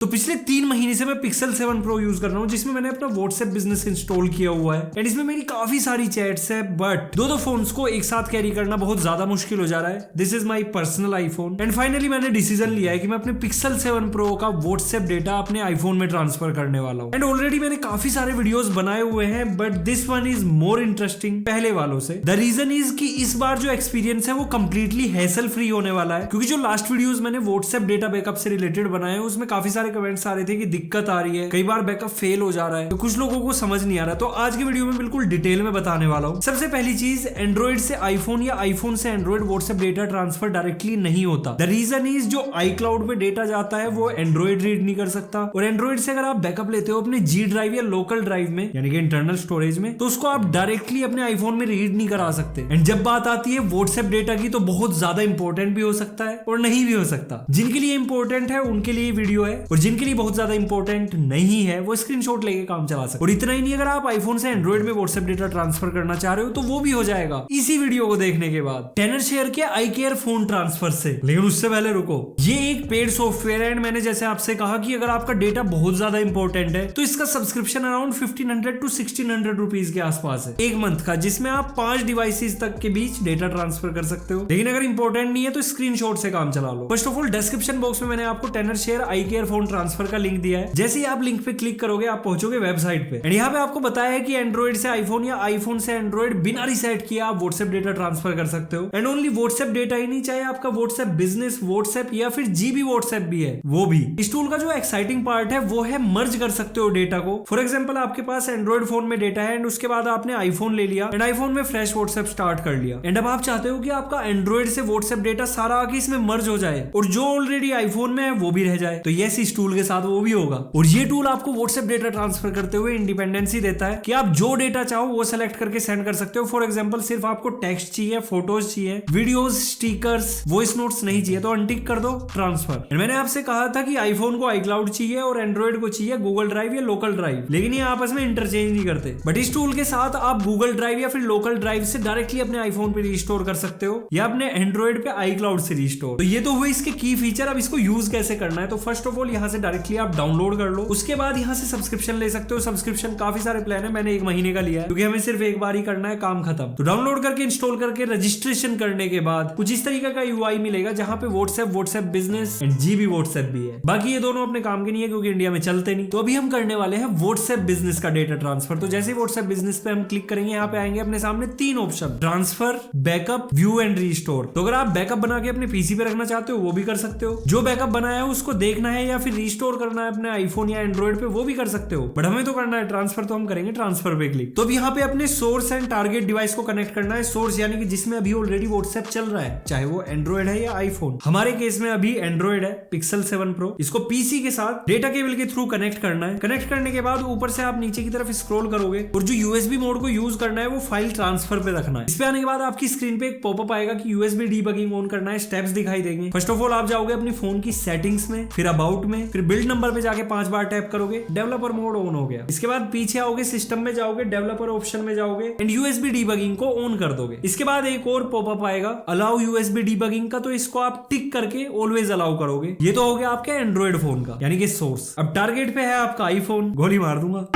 तो पिछले 3 महीने से मैं Pixel 7 Pro यूज कर रहा हूँ, जिसमें मैंने अपना WhatsApp बिजनेस इंस्टॉल किया हुआ है एंड इसमें मेरी काफी सारी चैट्स है, बट दो फोन्स को एक साथ कैरी करना बहुत ज्यादा मुश्किल हो जा रहा है। This is my personal iPhone and finally मैंने डिसीजन लिया है कि मैं अपने Pixel 7 Pro का WhatsApp डेटा अपने आईफोन में ट्रांसफर करने वाला हूँ। एंड ऑलरेडी मैंने काफी सारे वीडियोस बनाए हुए हैं, but this one is more interesting पहले वालों से। द रीजन इज कि इस बार जो एक्सपीरियंस है वो कंप्लीटली हैसल फ्री होने वाला है, क्योंकि जो लास्ट वीडियोस मैंने WhatsApp डेटा बैकअप से रिलेटेड बनाए हैं उसमें काफी सारे कमेंट्स आ रहे थे कि दिक्कत आ रही है, कई बार बैकअप फेल हो जा रहा है, तो कुछ लोगों को समझ नहीं आ रहा। तो आज के वीडियो में बिल्कुल डिटेल में बताने वाला हूँ। सबसे पहली चीज, एंड्रॉइड से आईफोन या आईफोन से Android WhatsApp data transfer directly नहीं होता। द रीजन इज जो iCloud पे डेटा जाता है वो एंड्रॉइड रीड नहीं कर सकता, और एंड्रॉइड से अगर आप बैकअप लेते हो अपने G ड्राइव या लोकल ड्राइव में यानी कि इंटरनल स्टोरेज में, तो उसको आप डायरेक्टली अपने आईफोन में रीड नहीं करा सकते। एंड जब बात आती है WhatsApp डेटा की, तो बहुत ज्यादा इंपॉर्टेंट भी हो सकता है और नहीं भी हो सकता। जिनके लिए इंपॉर्टेंट है उनके लिए वीडियो है, और जिनके लिए बहुत ज्यादा इंपॉर्टेंट नहीं है वो स्क्रीनशॉट लेके काम चला सकते। और इतना ही नहीं, अगर आप आईफोन से एंड्रॉइड में WhatsApp डेटा ट्रांसफर करना चाह रहे हो तो वो भी हो जाएगा इसी वीडियो को देखने के बाद। टेनर शेयर के iCare फोन ट्रांसफर से। लेकिन उससे पहले रुको, ये एक पेड सॉफ्टवेयर है एंड मैंने जैसे आपसे कहा कि अगर आपका डेटा बहुत ज्यादा इंपॉर्टेंट है तो इसका सब्सक्रिप्शन अराउंड 1500 to 1600 रुपीज के आसपास है एक मंथ का, जिसमें आप 5 डिवाइसेस तक के बीच डेटा ट्रांसफर कर सकते हो। लेकिन अगर इंपॉर्टेंट नहीं है तो स्क्रीनशॉट से काम चला लो। First of all description box में मैंने आपको Tenorshare iCare phone transfer का लिंक दिया है। जैसे ही आप लिंक पे क्लिक करोगे आप पहुंचोगे वेबसाइट पे, एंड यहाँ पे आपको बताया है कि एंड्रॉइड से आईफोन या आईफोन से एंड्रॉइड बिना रिसेट किए आप WhatsApp डेटा ट्रांसफर कर सकते हो। एंड ओनली WhatsApp डेटा ही नहीं, चाहे आपका WhatsApp बिजनेस WhatsApp या फिर GB WhatsApp भी है वो भी। इस टूल का जो एक्साइटिंग पार्ट है वो है मर्ज कर सकते हो डेटा को। फॉर एग्जाम्पल आपके पास एंड्रॉइड फोन में डेटा है एंड उसके बाद आपने आईफोन ले लिया एंड आईफोन में फ्रेश WhatsApp स्टार्ट कर लिया, एंड अब आप चाहते हो कि आपका एंड्रॉइड से WhatsApp डेटा सारा आके इसमें मर्ज हो जाए और जो ऑलरेडी आईफोन में है वो भी रह जाए। तो यस, इस टूल के साथ वो भी होगा। और ये टूल आपको WhatsApp डेटा ट्रांसफर करते हुए इंडिपेंडेंसी देता है कि आप जो डेटा चाहो वो सेलेक्ट करके सेंड कर सकते हो। फॉर एग्जांपल सिर्फ आपको टेक्स्ट चाहिए, फोटोज चाहिए, वीडियोस, स्टिकर्स, वॉइस नोट्स नहीं चाहिए तो अनटिक कर दो, ट्रांसफर। मैंने आपसे कहा था कि आईफोन को iCloud चाहिए और एंड्रॉइड को चाहिए गूगल ड्राइव या लोकल ड्राइव, लेकिन ये आपस में इंटरचेंज नहीं करते। बट इस टूल के साथ आप गूगल ड्राइव या फिर लोकल ड्राइव से डायरेक्टली अपने आईफोन पे रिस्टोर कर सकते हो या अपने एंड्रॉइड पे iCloud से रिस्टोर। तो ये तो हुए इसके की फीचर। अब इसको यूज कैसे करना है, तो फर्स्ट ऑफ ऑल यहाँ से डायरेक्टली आप डाउनलोड कर लो, उसके बाद यहाँ से सब्सक्रिप्शन ले सकते हो। सब्सक्रिप्शन काफी सारे प्लान है, मैंने 1 महीने का लिया है क्योंकि हमें सिर्फ एक बार ही करना है, काम खत्म। तो डाउनलोड करके इंस्टॉल करके रजिस्ट्रेशन करने के बाद कुछ इस तरीके का UI मिलेगा जहां पे WhatsApp business and GB WhatsApp भी है। बाकी ये दोनों अपने काम के नहीं है क्योंकि इंडिया में चलते नहीं। तो अभी हम करने वाले हैं WhatsApp बिजनेस का डेटा ट्रांसफर। तो जैसे WhatsApp बिजनेस पे हम क्लिक करेंगे, यहाँ पे आएंगे अपने सामने 3 option, transfer, backup, view and restore. तो अगर आप बैकअप बना के अपने PC पे रखना चाहते हो वो भी कर सकते हो, जो बैकअप बनाया है उसको देखना है या फिर रिस्टोर करना है अपने आईफोन या एंड्रॉइड पे वो भी कर सकते हो, बट हमें तो करना है ट्रांसफर, तो हम करेंगे ट्रांसफर पे क्लिक। तो अब यहाँ पे अपने सोर्स एंड टारगेट डिवाइस को कनेक्ट करना है। सोर्स यानी कि जिसमें अभी ऑलरेडी WhatsApp चल रहा है, चाहे वो एंड्रॉइड है या आईफोन। हमारे केस में अभी एंड्रॉइड है, Pixel 7 Pro। इसको PC के साथ डेटा केबल के थ्रू कनेक्ट करना है। कनेक्ट करने के बाद ऊपर से आप नीचे की तरफ स्क्रॉल करोगे और जो USB मोड को यूज करना है वो फाइल ट्रांसफर पे रखना है। इस पे आने के बाद आपकी स्क्रीन पे एक पॉपअप आएगा कि USB डीबगिंग ऑन करना है, स्टेप्स दिखाई देंगे। फर्स्ट ऑफ ऑल आप जाओगे अपनी फोन की सेटिंग्स में, फिर अबाउट में, फिर बिल्ड नंबर पे जाके 5 बार टैप करोगे, डेवलपर मोड ऑन हो गया। इसके बाद पीछे आओगे, सिस्टम में जाओगे, डेवलपर ऑप्शन में जाओगे एंड USB डीबगिंग को ऑन कर दोगे। इसके बाद एक और पॉपअप आएगा अलाउ USB डीबगिंग का, तो इसको आप टिक करके ऑलवेज अलाउ करोगे। ये तो हो गया आपके एंड्रॉइड फोन का यानी कि सोर्स। अब टारगेट पे है आपका आईफोन, गोली मार दूंगा।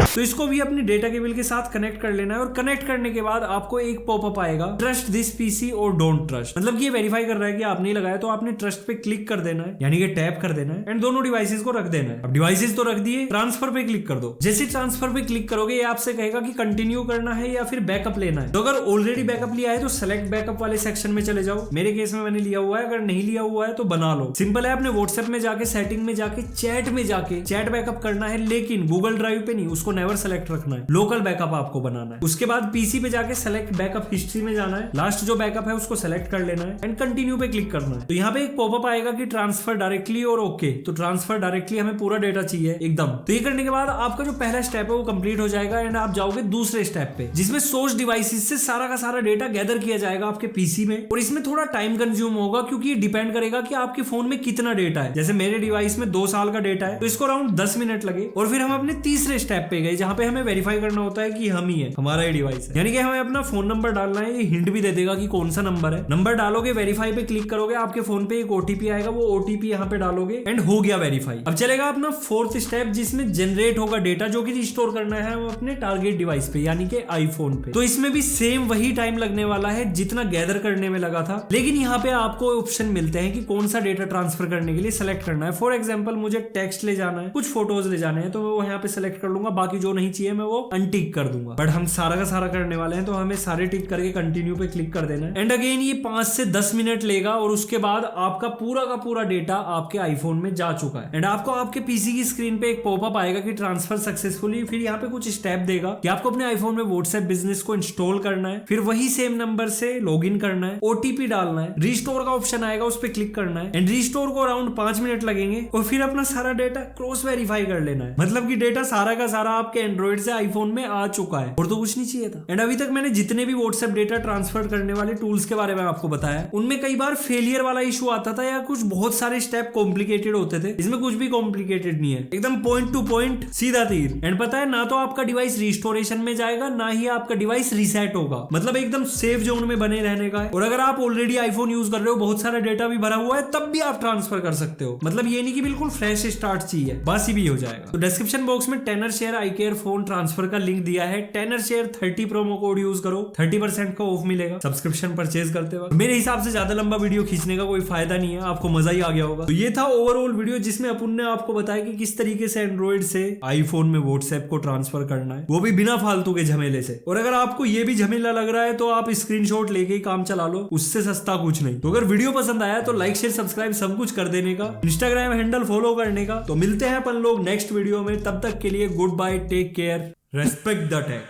तो इसको भी अपनी डेटा केबल के साथ कनेक्ट कर लेना है, और कनेक्ट करने के बाद आपको एक पॉपअप आएगा ट्रस्ट दिस PC और डोंट ट्रस्ट। मतलब ये वेरीफाई कर रहा है कि आपने लगाया, तो आपने ट्रस्ट पे क्लिक कर देना है यानी कि टैप कर देना है एंड दोनों डिवाइसेस को रख देना है। अब डिवाइसेस तो रख दिए, ट्रांसफर पे क्लिक कर दो। जैसे ट्रांसफर पे क्लिक करोगे ये आपसे कहेगा कि कंटिन्यू करना है या फिर बैकअप लेना है। तो अगर ऑलरेडी बैकअप लिया है तो सेलेक्ट बैकअप वाले सेक्शन में चले जाओ। मेरे केस में मैंने लिया हुआ है, अगर नहीं लिया हुआ है तो बना लो। सिंपल है, अपने WhatsApp में जाके, सेटिंग में जाके, चैट में जाके चैट बैकअप करना है, लेकिन गूगल ड्राइव पे नहीं, उसको नेवर सेलेक्ट रखना है। लोकल बैकअप आपको बनाना है। उसके बाद PC पे जाके सेलेक्ट बैकअप हिस्ट्री में जाना है, लास्ट जो बैकअप है उसको सेलेक्ट कर लेना है एंड कंटिन्यू पे क्लिक करना है। तो यहाँ पे एक पॉपअप आएगा कि ट्रांसफर डायरेक्टली और ओके। तो ट्रांसफर डायरेक्टली, हमें पूरा डेटा चाहिए एकदम। तो ये करने के बाद आपका जो पहला स्टेप है वो कंप्लीट हो जाएगा एंड आप जाओगे दूसरे स्टेप पे, जिसमें सोर्स डिवाइसेस से सारा का सारा डेटा गैदर किया जाएगा आपके PC में। और इसमें थोड़ा टाइम कंज्यूम होगा क्योंकि ये डिपेंड करेगा कि आपके फोन में कितना डेटा है। जैसे मेरे डिवाइस में 2 साल का डेटा है तो इसको अराउंड 10 मिनट लगे। और फिर हम अपने तीसरे स्टेप स्टेप पे गए जहाँ पे हमें वेरीफाई करना होता है कि हम ही है, हमारा ही डिवाइस है। यानी कि हमें अपना फोन नंबर डालना है, ये हिंट भी दे देगा कि कौन सा नंबर है। नंबर डालोगे, वेरीफाई पे क्लिक करोगे, आपके फोन पे एक ओटीपी आएगा, वो ओटीपी यहाँ पे डालोगे एंड हो गया वेरीफाई। अब चलेगा अपना फोर्थ स्टेप जिसमें जनरेट होगा डेटा जो कि रिस्टोर करना है वो अपने टारगेट डिवाइस पे यानी कि आईफोन पे। तो इसमें भी सेम वही टाइम लगने वाला है जितना गैदर करने में लगा था, लेकिन यहाँ पे आपको ऑप्शन मिलते हैं कि कौन सा डेटा ट्रांसफर करने के लिए सेलेक्ट करना है। फॉर एग्जाम्पल मुझे टेक्स्ट ले जाना है, कुछ फोटोज ले जाने हैं, तो वो यहाँ पे सेलेक्ट कर लूंगा, बाकी जो नहीं चाहिए मैं वो अनटिक कर दूंगा। बट हम सारा का सारा करने वाले हैं तो हमें सारे टिक करके कंटिन्यू पे क्लिक कर देना है। एंड अगेन ये 5 से 10 मिनट लेगा और उसके बाद आपका पूरा का पूरा डेटा आपके आईफोन में जा चुका है। एंड आपको आपके पीसी की स्क्रीन पे एक पॉपअप आएगा कि ट्रांसफर सक्सेसफुली। फिर यहाँ पे कुछ स्टेप देगा कि आपको अपने आईफोन में व्हाट्सएप बिजनेस को इंस्टॉल करना है, फिर वही सेम नंबर से लॉग इन करना है, ओटीपी डालना है, रिस्टोर का ऑप्शन आएगा उस पर क्लिक करना है एंड रिस्टोर को अराउंड 5 मिनट लगेंगे और फिर अपना सारा डेटा क्रॉस वेरीफाई कर लेना है। मतलब कि डेटा सारा का सारा आपके एंड्रॉइड से आईफोन में आ चुका है और तो कुछ नहीं चाहिए था। एंड अभी तक मैंने जितने भी व्हाट्सएप डेटा ट्रांसफर करने वाले टूल्स के बारे में आपको बताया, उनमें कई बार फेलियर वाला इशू आता था या कुछ बहुत सारे स्टेप कॉम्प्लिकेटेड होते थे। इसमें कुछ भी कॉम्प्लिकेटेड नहीं है, एकदम पॉइंट टू पॉइंट सीधा तीर। एंड पता है ना तो आपका डिवाइस रिस्टोरेशन में जाएगा ना ही आपका डिवाइस रीसेट होगा, मतलब एकदम सेफ जोन में बने रहने का है। और अगर आप ऑलरेडी आईफोन यूज कर रहे हो, बहुत सारा डेटा भी भरा हुआ है, तब भी आप ट्रांसफर कर सकते हो। मतलब ये नहीं कि बिल्कुल फ्रेश स्टार्ट चाहिए, बस ही भी हो जाएगा। तो डिस्क्रिप्शन बॉक्स में Tenorshare iCareFone transfer का लिंक दिया है। Tenorshare 30 promo code use करो, 30% का ऑफ मिलेगा सब्सक्रिप्शन परचेज करते वक्त। मेरे हिसाब से ज्यादा लंबा वीडियो खींचने का कोई फायदा नहीं है, आपको मजा ही आ गया होगा। तो ये था ओवरऑल वीडियो जिसमें अपन ने आपको बताया कि किस तरीके से एंड्रॉइड से आईफोन में व्हाट्सएप को ट्रांसफर करना है, वो भी बिना फालतू के झमेले से। और अगर आपको ये भी झमेला लग रहा है तो आप स्क्रीनशॉट लेके ही काम चला लो, उससे सस्ता कुछ नहीं। तो अगर वीडियो पसंद आया तो लाइक शेयर सब्सक्राइब सब कुछ कर देने का, इंस्टाग्राम हैंडल फॉलो करने का। तो मिलते हैं अपन लोग नेक्स्ट वीडियो में, तब तक के लिए goodbye, take care, respect the take.